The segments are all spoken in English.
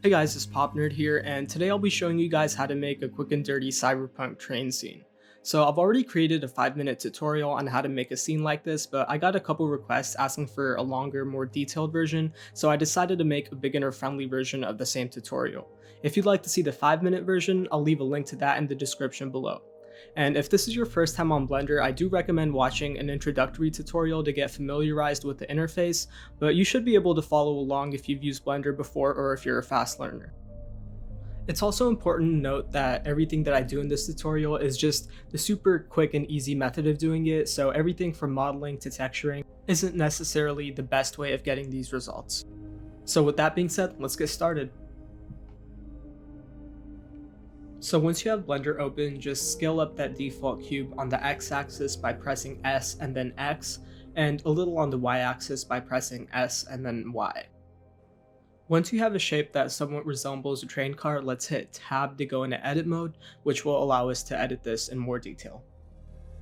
Hey guys, it's PopNerd here, and today I'll be showing you guys how to make a quick and dirty cyberpunk train scene. So I've already created a 5-minute tutorial on how to make a scene like this, but I got a couple requests asking for a longer, more detailed version, so I decided to make a beginner-friendly version of the same tutorial. If you'd like to see the 5-minute version, I'll leave a link to that in the description below. And if this is your first time on Blender, I do recommend watching an introductory tutorial to get familiarized with the interface, but you should be able to follow along if you've used Blender before or if you're a fast learner. It's also important to note that everything that I do in this tutorial is just the super quick and easy method of doing it, so everything from modeling to texturing isn't necessarily the best way of getting these results. So with that being said, let's get started. So once you have Blender open, just scale up that default cube on the x-axis by pressing S and then X, and a little on the y-axis by pressing S and then Y. Once you have a shape that somewhat resembles a train car, let's hit Tab to go into edit mode, which will allow us to edit this in more detail.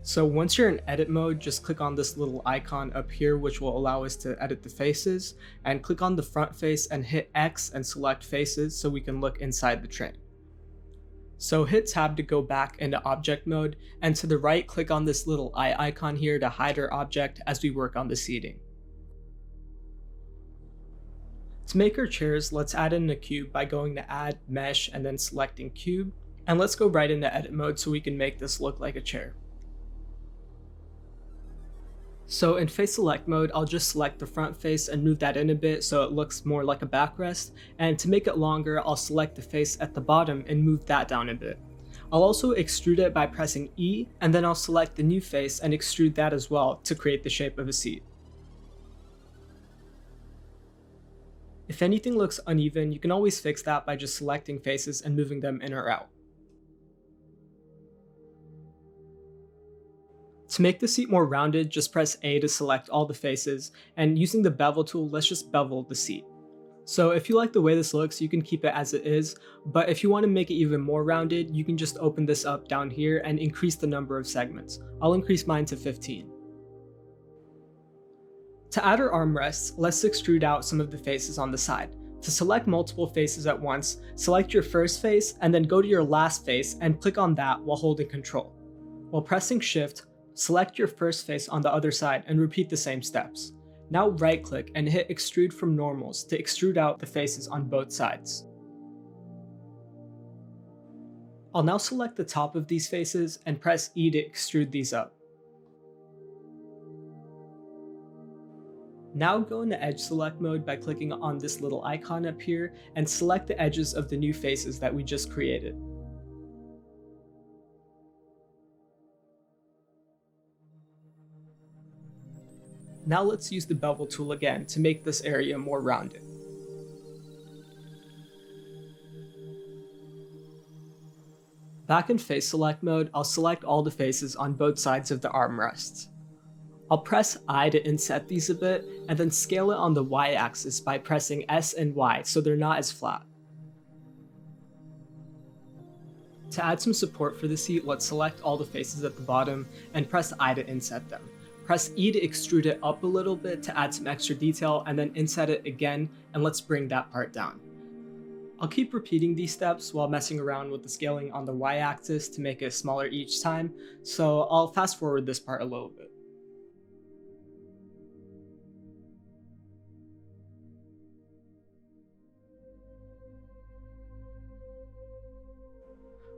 So once you're in edit mode, just click on this little icon up here, which will allow us to edit the faces, and click on the front face and hit X and select faces so we can look inside the train. So hit Tab to go back into object mode, and to the right click on this little eye icon here to hide our object as we work on the seating. To make our chairs, let's add in a cube by going to Add, Mesh, and then selecting Cube, and let's go right into edit mode so we can make this look like a chair. So in face select mode, I'll just select the front face and move that in a bit so it looks more like a backrest, and to make it longer, I'll select the face at the bottom and move that down a bit. I'll also extrude it by pressing E, and then I'll select the new face and extrude that as well to create the shape of a seat. If anything looks uneven, you can always fix that by just selecting faces and moving them in or out. To make the seat more rounded, just press A to select all the faces, and using the bevel tool, let's just bevel the seat. So if you like the way this looks, you can keep it as it is, but if you want to make it even more rounded, you can just open this up down here and increase the number of segments. I'll increase mine to 15. To add our armrests, let's extrude out some of the faces on the side. To select multiple faces at once, select your first face and then go to your last face and click on that while holding Ctrl. While pressing Shift, select your first face on the other side and repeat the same steps. Now right click and hit Extrude from Normals to extrude out the faces on both sides. I'll now select the top of these faces and press E to extrude these up. Now go into Edge Select mode by clicking on this little icon up here and select the edges of the new faces that we just created. Now let's use the bevel tool again to make this area more rounded. Back in face select mode, I'll select all the faces on both sides of the armrests. I'll press I to inset these a bit, and then scale it on the y-axis by pressing S and Y so they're not as flat. To add some support for the seat, let's select all the faces at the bottom and press I to inset them. Press E to extrude it up a little bit to add some extra detail, and then inset it again, and let's bring that part down. I'll keep repeating these steps while messing around with the scaling on the y-axis to make it smaller each time, so I'll fast forward this part a little bit.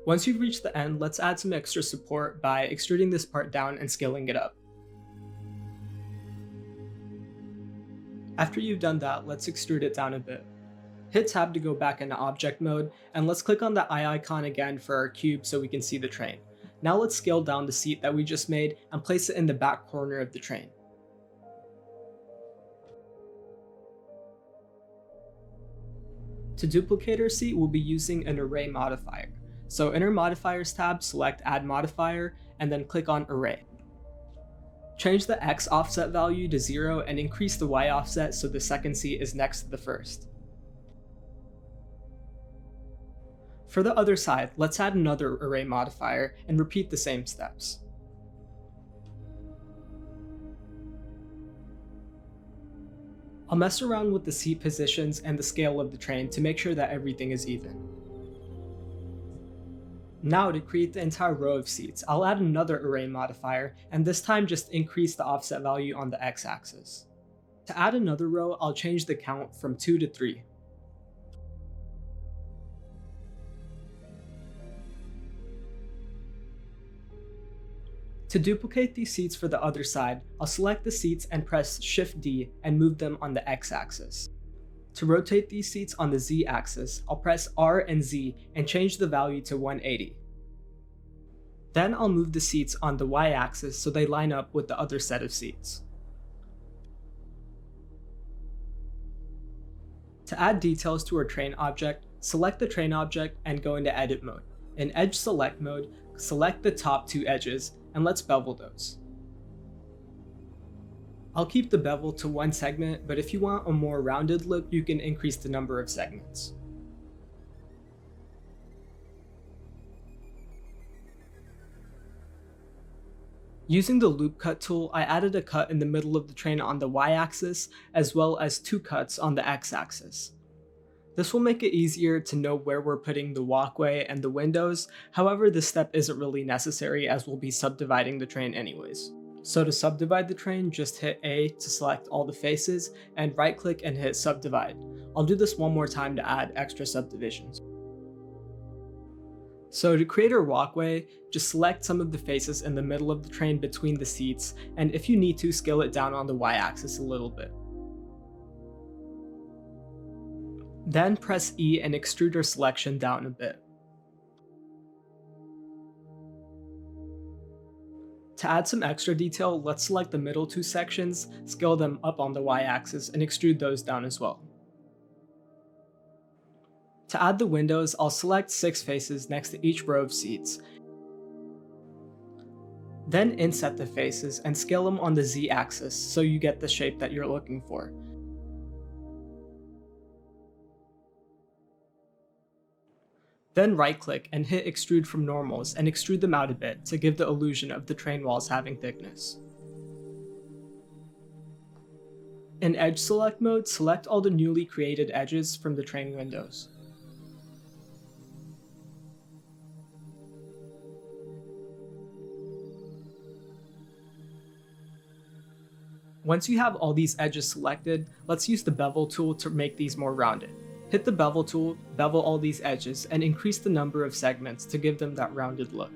Once you've reached the end, let's add some extra support by extruding this part down and scaling it up. After you've done that, let's extrude it down a bit. Hit Tab to go back into object mode, and let's click on the eye icon again for our cube so we can see the train. Now let's scale down the seat that we just made and place it in the back corner of the train. To duplicate our seat, we'll be using an array modifier. So in our modifiers tab, select Add Modifier, and then click on Array. Change the X offset value to 0 and increase the Y offset so the second seat is next to the first. For the other side, let's add another array modifier and repeat the same steps. I'll mess around with the seat positions and the scale of the train to make sure that everything is even. Now to create the entire row of seats, I'll add another array modifier, and this time just increase the offset value on the x-axis. To add another row, I'll change the count from 2 to 3. To duplicate these seats for the other side, I'll select the seats and press Shift D and move them on the x-axis. To rotate these seats on the z-axis, I'll press R and Z and change the value to 180. Then I'll move the seats on the y-axis so they line up with the other set of seats. To add details to our train object, select the train object and go into edit mode. In edge select mode, select the top 2 edges and let's bevel those. I'll keep the bevel to 1 segment, but if you want a more rounded look, you can increase the number of segments. Using the loop cut tool, I added a cut in the middle of the train on the y-axis, as well as 2 cuts on the x-axis. This will make it easier to know where we're putting the walkway and the windows. However, this step isn't really necessary as we'll be subdividing the train anyways. So to subdivide the train, just hit A to select all the faces and right click and hit subdivide. I'll do this one more time to add extra subdivisions. So to create our walkway, just select some of the faces in the middle of the train between the seats, and if you need to, scale it down on the y-axis a little bit. Then press E and extrude your selection down a bit. To add some extra detail, let's select the middle 2 sections, scale them up on the y-axis, and extrude those down as well. To add the windows, I'll select 6 faces next to each row of seats. Then inset the faces and scale them on the z-axis so you get the shape that you're looking for. Then right-click and hit Extrude from Normals and extrude them out a bit to give the illusion of the train walls having thickness. In Edge Select mode, select all the newly created edges from the train windows. Once you have all these edges selected, let's use the Bevel tool to make these more rounded. Hit the Bevel tool, bevel all these edges, and increase the number of segments to give them that rounded look.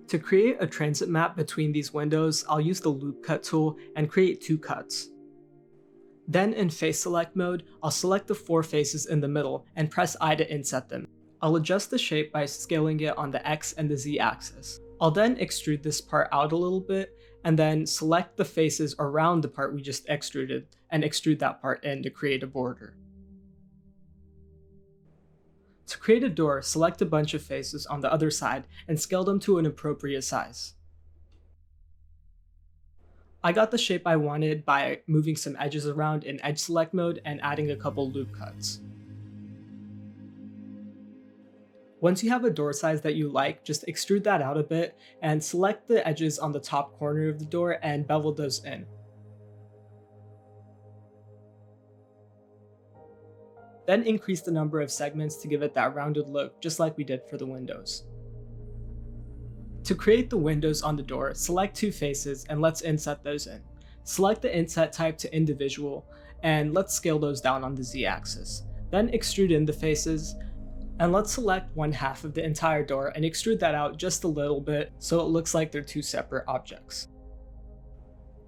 To create a transit map between these windows, I'll use the Loop Cut tool and create 2 cuts. Then in Face Select mode, I'll select the 4 faces in the middle and press I to inset them. I'll adjust the shape by scaling it on the X and the Z axis. I'll then extrude this part out a little bit, and then select the faces around the part we just extruded, and extrude that part in to create a border. To create a door, select a bunch of faces on the other side, and scale them to an appropriate size. I got the shape I wanted by moving some edges around in Edge Select mode and adding a couple loop cuts. Once you have a door size that you like, just extrude that out a bit and select the edges on the top corner of the door and bevel those in. Then increase the number of segments to give it that rounded look, just like we did for the windows. To create the windows on the door, select 2 faces and let's inset those in. Select the inset type to individual and let's scale those down on the Z-axis. Then extrude in the faces, and let's select 1/2 of the entire door and extrude that out just a little bit so it looks like they're 2 separate objects.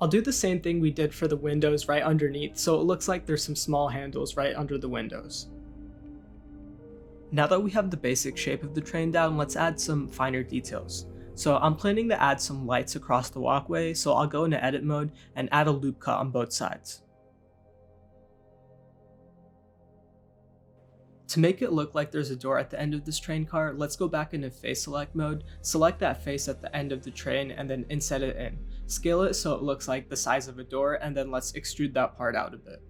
I'll do the same thing we did for the windows right underneath so it looks like there's some small handles right under the windows. Now that we have the basic shape of the train down, let's add some finer details. So I'm planning to add some lights across the walkway, so I'll go into edit mode and add a loop cut on both sides. To make it look like there's a door at the end of this train car, let's go back into Face Select mode, select that face at the end of the train and then inset it in. Scale it so it looks like the size of a door, and then let's extrude that part out a bit.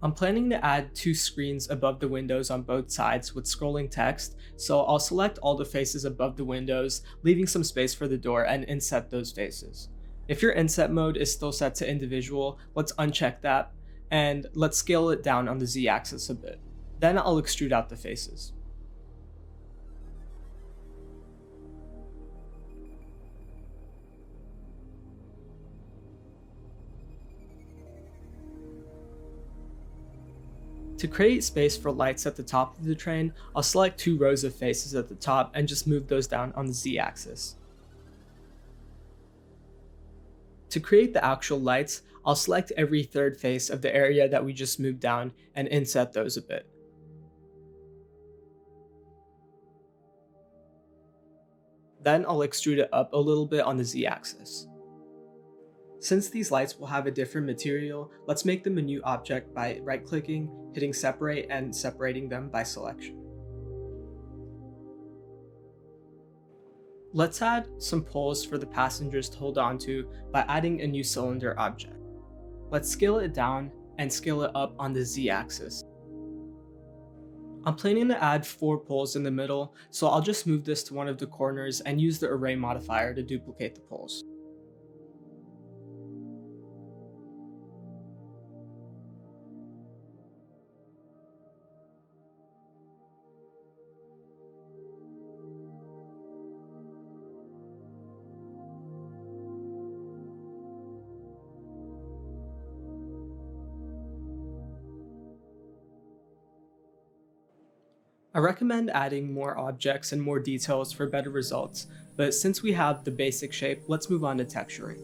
I'm planning to add 2 screens above the windows on both sides with scrolling text, so I'll select all the faces above the windows, leaving some space for the door, and inset those faces. If your inset mode is still set to individual, let's uncheck that, and let's scale it down on the Z-axis a bit. Then I'll extrude out the faces. To create space for lights at the top of the train, I'll select 2 rows of faces at the top and just move those down on the Z-axis. To create the actual lights, I'll select every third face of the area that we just moved down and inset those a bit. Then I'll extrude it up a little bit on the Z-axis. Since these lights will have a different material, let's make them a new object by right-clicking, hitting separate, and separating them by selection. Let's add some poles for the passengers to hold onto by adding a new cylinder object. Let's scale it down and scale it up on the Z-axis. I'm planning to add 4 poles in the middle, so I'll just move this to one of the corners and use the array modifier to duplicate the poles. I recommend adding more objects and more details for better results, but since we have the basic shape, let's move on to texturing.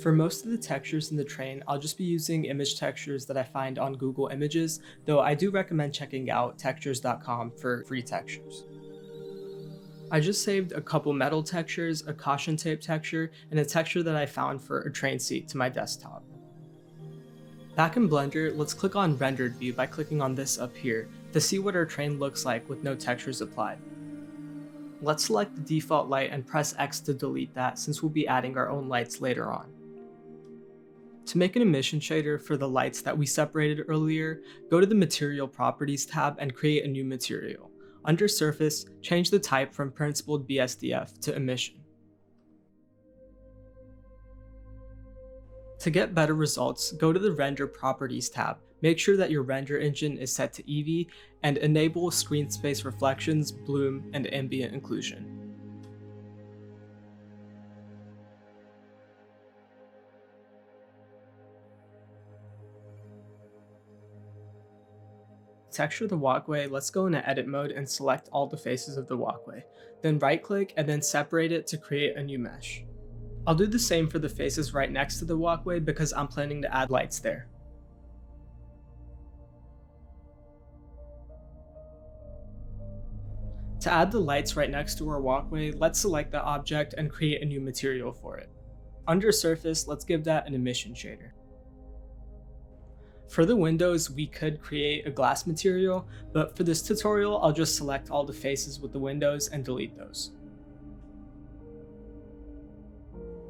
For most of the textures in the train, I'll just be using image textures that I find on Google Images, though I do recommend checking out textures.com for free textures. I just saved a couple metal textures, a caution tape texture, and a texture that I found for a train seat to my desktop. Back in Blender, let's click on Rendered View by clicking on this up here to see what our train looks like with no textures applied. Let's select the default light and press X to delete that since we'll be adding our own lights later on. To make an emission shader for the lights that we separated earlier, go to the Material Properties tab and create a new material. Under Surface, change the type from Principled BSDF to Emission. To get better results, go to the Render Properties tab, make sure that your render engine is set to Eevee, and enable screen space reflections, bloom, and ambient occlusion. Texture the walkway, let's go into edit mode and select all the faces of the walkway. Then right click and then separate it to create a new mesh. I'll do the same for the faces right next to the walkway because I'm planning to add lights there. To add the lights right next to our walkway, let's select the object and create a new material for it. Under Surface, let's give that an Emission Shader. For the windows, we could create a glass material, but for this tutorial, I'll just select all the faces with the windows and delete those.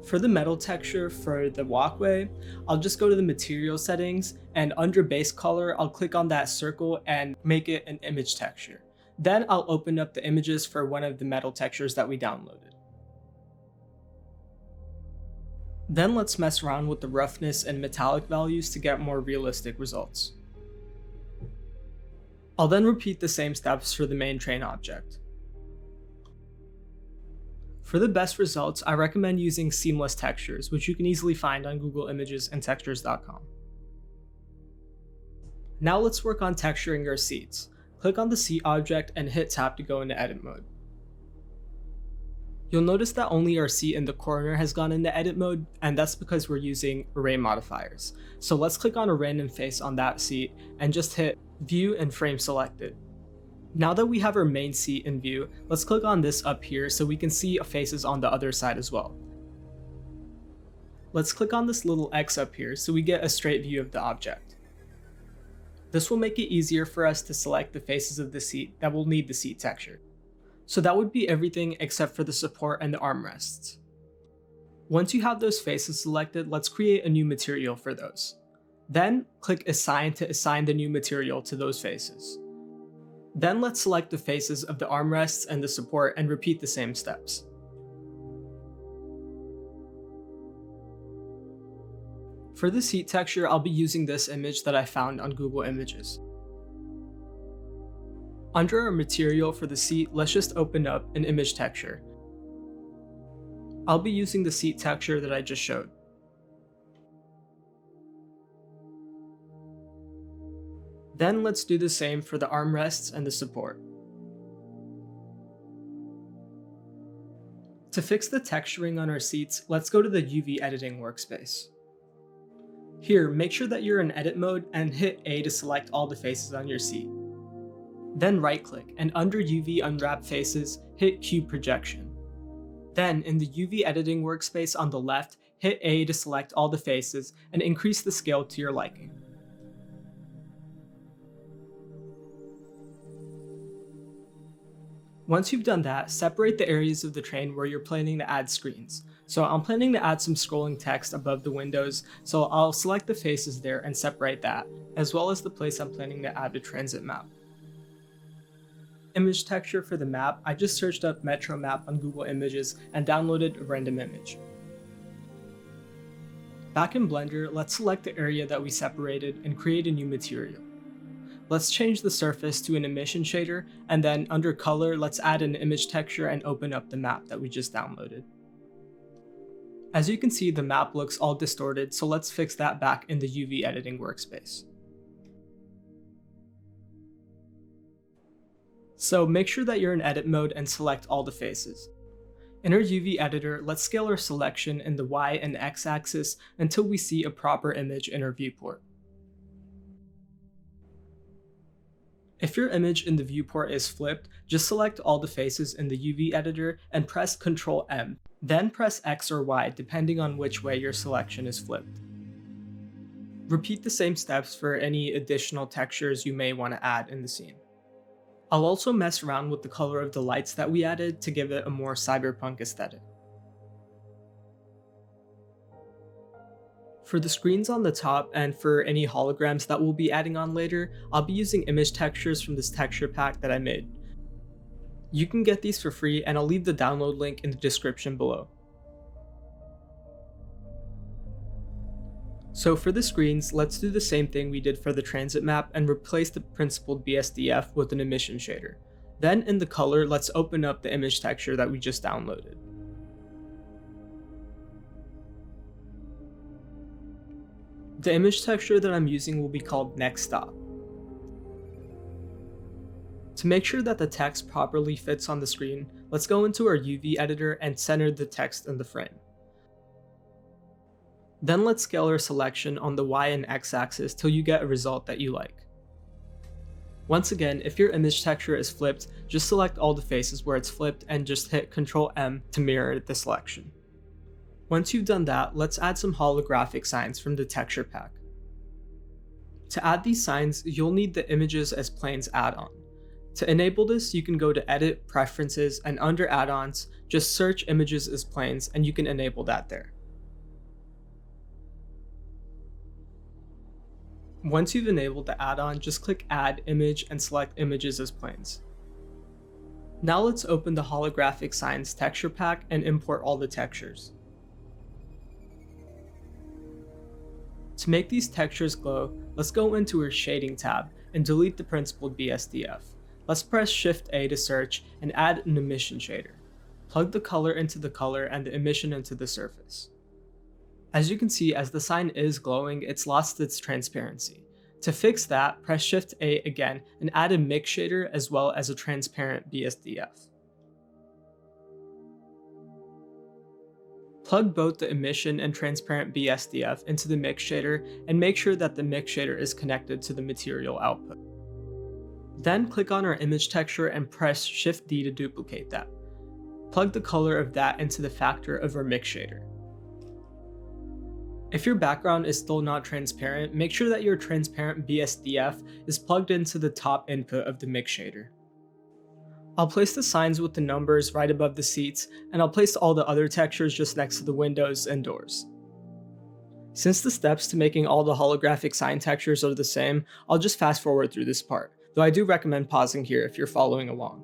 For the metal texture for the walkway, I'll just go to the material settings and under base color, I'll click on that circle and make it an image texture. Then I'll open up the images for one of the metal textures that we downloaded. Then let's mess around with the roughness and metallic values to get more realistic results. I'll then repeat the same steps for the main train object. For the best results, I recommend using seamless textures, which you can easily find on Google Images and textures.com. Now let's work on texturing our seats. Click on the seat object and hit tab to go into edit mode. You'll notice that only our seat in the corner has gone into edit mode, and that's because we're using array modifiers. So let's click on a random face on that seat and just hit view and frame selected. Now that we have our main seat in view, let's click on this up here so we can see faces on the other side as well. Let's click on this little X up here so we get a straight view of the object. This will make it easier for us to select the faces of the seat that will need the seat texture. So that would be everything except for the support and the armrests. Once you have those faces selected, let's create a new material for those. Then click Assign to assign the new material to those faces. Then let's select the faces of the armrests and the support and repeat the same steps. For the seat texture, I'll be using this image that I found on Google Images. Under our material for the seat, let's just open up an image texture. I'll be using the seat texture that I just showed. Then let's do the same for the armrests and the support. To fix the texturing on our seats, let's go to the UV editing workspace. Here, make sure that you're in edit mode and hit A to select all the faces on your seat. Then right-click, and under UV Unwrap Faces, hit Cube Projection. Then, in the UV editing workspace on the left, hit A to select all the faces and increase the scale to your liking. Once you've done that, separate the areas of the train where you're planning to add screens. So I'm planning to add some scrolling text above the windows, so I'll select the faces there and separate that, as well as the place I'm planning to add a transit map. Image texture for the map, I just searched up Metro Map on Google Images and downloaded a random image. Back in Blender, let's select the area that we separated and create a new material. Let's change the surface to an emission shader, and then under color, let's add an image texture and open up the map that we just downloaded. As you can see, the map looks all distorted, so let's fix that back in the UV editing workspace. So make sure that you're in edit mode and select all the faces. In our UV editor, let's scale our selection in the Y and X axis until we see a proper image in our viewport. If your image in the viewport is flipped, just select all the faces in the UV editor and press Ctrl M, then press X or Y depending on which way your selection is flipped. Repeat the same steps for any additional textures you may want to add in the scene. I'll also mess around with the color of the lights that we added to give it a more cyberpunk aesthetic. For the screens on the top and for any holograms that we'll be adding on later, I'll be using image textures from this texture pack that I made. You can get these for free, and I'll leave the download link in the description below. So for the screens, let's do the same thing we did for the transit map and replace the principled BSDF with an emission shader. Then in the color, let's open up the image texture that we just downloaded. The image texture that I'm using will be called Next Stop. To make sure that the text properly fits on the screen, let's go into our UV editor and center the text in the frame. Then let's scale our selection on the Y and X axis till you get a result that you like. Once again, if your image texture is flipped, just select all the faces where it's flipped and just hit Ctrl M to mirror the selection. Once you've done that, let's add some holographic signs from the texture pack. To add these signs, you'll need the Images as Planes add-on. To enable this, you can go to Edit, Preferences, and under Add-ons, just search Images as Planes and you can enable that there. Once you've enabled the add-on, just click Add Image and select Images as Planes. Now let's open the Holographic Signs texture pack and import all the textures. To make these textures glow, let's go into our Shading tab and delete the principled BSDF. Let's press Shift A to search and add an emission shader. Plug the color into the color and the emission into the surface. As you can see, as the sign is glowing, it's lost its transparency. To fix that, press Shift A again and add a mix shader as well as a transparent BSDF. Plug both the emission and transparent BSDF into the mix shader and make sure that the mix shader is connected to the material output. Then click on our image texture and press Shift D to duplicate that. Plug the color of that into the factor of our mix shader. If your background is still not transparent, make sure that your transparent BSDF is plugged into the top input of the mix shader. I'll place the signs with the numbers right above the seats, and I'll place all the other textures just next to the windows and doors. Since the steps to making all the holographic sign textures are the same, I'll just fast forward through this part, though I do recommend pausing here if you're following along.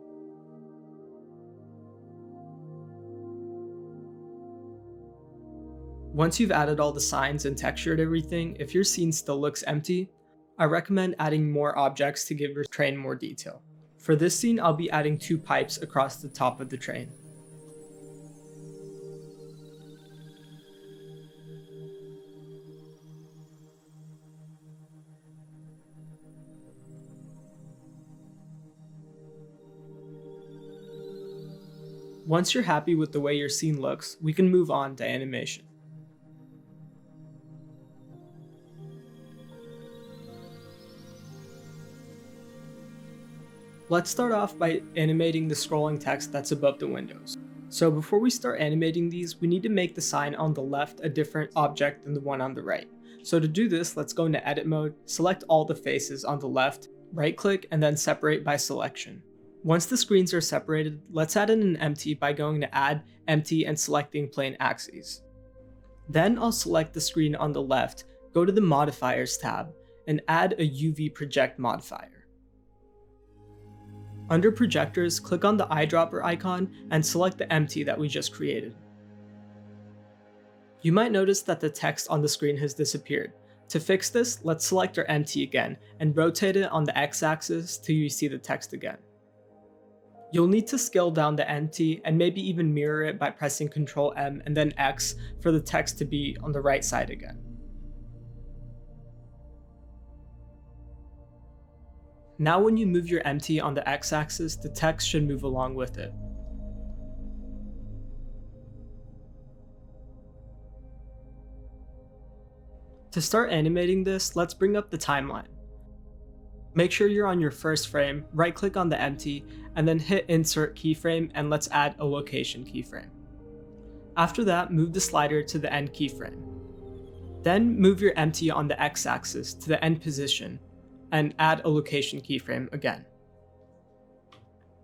Once you've added all the signs and textured everything, if your scene still looks empty, I recommend adding more objects to give your train more detail. For this scene, I'll be adding 2 pipes across the top of the train. Once you're happy with the way your scene looks, we can move on to animation. Let's start off by animating the scrolling text that's above the windows. So before we start animating these, we need to make the sign on the left a different object than the one on the right. So to do this, let's go into edit mode, select all the faces on the left, right click, and then separate by selection. Once the screens are separated, let's add in an empty by going to add, empty, and selecting plane axes. Then I'll select the screen on the left, go to the modifiers tab, and add a UV project modifier. Under projectors, click on the eyedropper icon and select the empty that we just created. You might notice that the text on the screen has disappeared. To fix this, let's select our empty again and rotate it on the x-axis till you see the text again. You'll need to scale down the empty and maybe even mirror it by pressing Ctrl M and then X for the text to be on the right side again. Now when you move your empty on the x-axis, the text should move along with it. To start animating this, let's bring up the timeline. Make sure you're on your first frame, right click on the empty, and then hit insert keyframe and let's add a location keyframe. After that, move the slider to the end keyframe. Then move your empty on the x-axis to the end position and add a location keyframe again.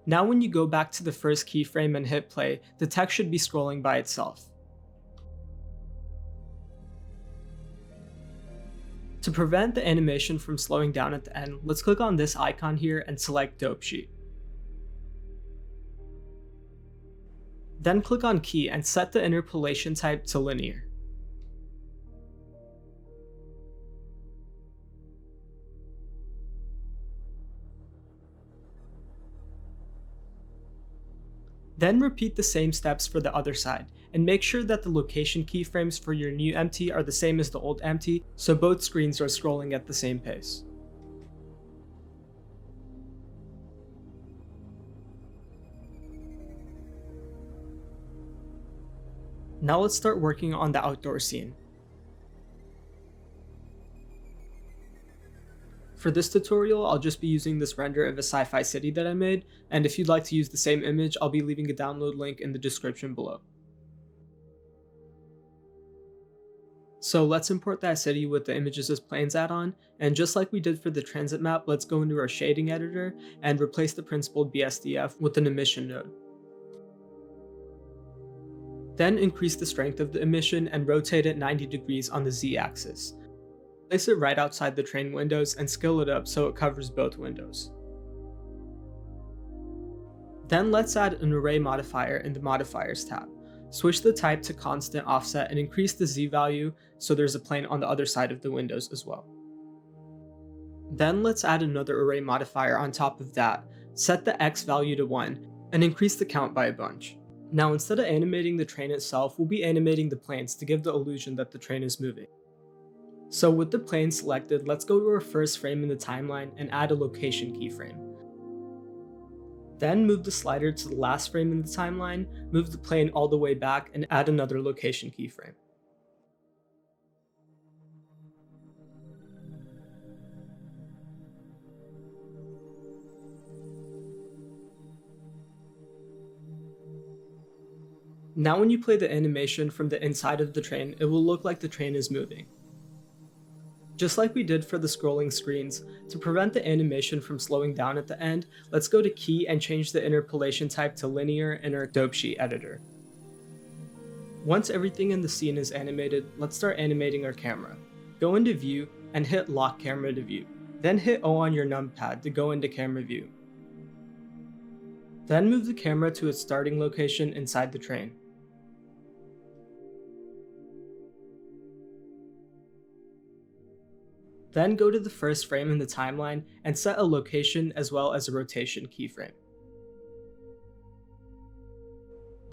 Now when you go back to the first keyframe and hit play, the text should be scrolling by itself. To prevent the animation from slowing down at the end, let's click on this icon here and select Dope Sheet. Then click on Key and set the interpolation type to linear. Then repeat the same steps for the other side, and make sure that the location keyframes for your new empty are the same as the old empty, so both screens are scrolling at the same pace. Now let's start working on the outdoor scene. For this tutorial, I'll just be using this render of a sci-fi city that I made, and if you'd like to use the same image, I'll be leaving a download link in the description below. So let's import that city with the images as planes add-on, and just like we did for the transit map, let's go into our shading editor and replace the principled BSDF with an emission node. Then increase the strength of the emission and rotate it 90 degrees on the z-axis. Place it right outside the train windows and scale it up so it covers both windows. Then let's add an array modifier in the modifiers tab. Switch the type to constant offset and increase the z value so there's a plane on the other side of the windows as well. Then let's add another array modifier on top of that, set the x value to 1, and increase the count by a bunch. Now instead of animating the train itself, we'll be animating the planes to give the illusion that the train is moving. So with the plane selected, let's go to our first frame in the timeline and add a location keyframe. Then move the slider to the last frame in the timeline, move the plane all the way back, and add another location keyframe. Now when you play the animation from the inside of the train, it will look like the train is moving. Just like we did for the scrolling screens, to prevent the animation from slowing down at the end, let's go to Key and change the interpolation type to linear in our dope sheet editor. Once everything in the scene is animated, let's start animating our camera. Go into View and hit Lock Camera to View. Then hit O on your numpad to go into Camera View. Then move the camera to its starting location inside the train. Then go to the first frame in the timeline and set a location as well as a rotation keyframe.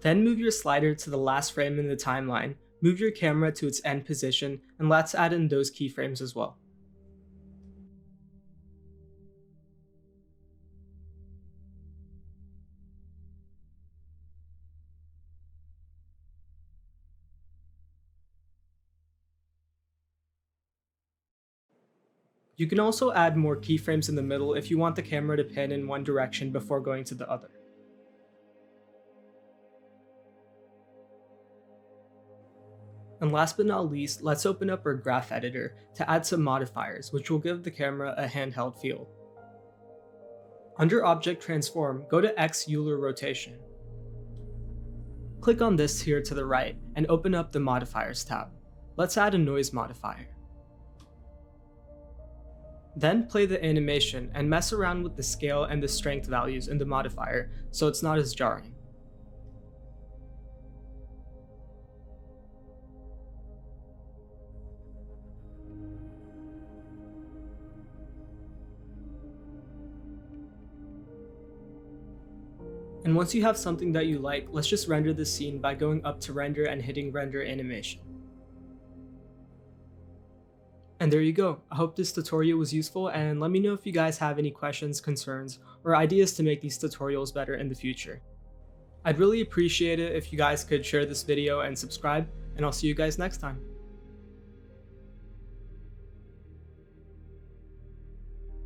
Then move your slider to the last frame in the timeline, move your camera to its end position, and let's add in those keyframes as well. You can also add more keyframes in the middle if you want the camera to pan in one direction before going to the other. And last but not least, let's open up our graph editor to add some modifiers, which will give the camera a handheld feel. Under Object Transform, go to X Euler Rotation. Click on this here to the right and open up the Modifiers tab. Let's add a noise modifier. Then play the animation and mess around with the scale and the strength values in the modifier so it's not as jarring. And once you have something that you like, let's just render the scene by going up to Render and hitting Render Animation. And there you go. I hope this tutorial was useful, and let me know if you guys have any questions, concerns, or ideas to make these tutorials better in the future. I'd really appreciate it if you guys could share this video and subscribe, and I'll see you guys next time.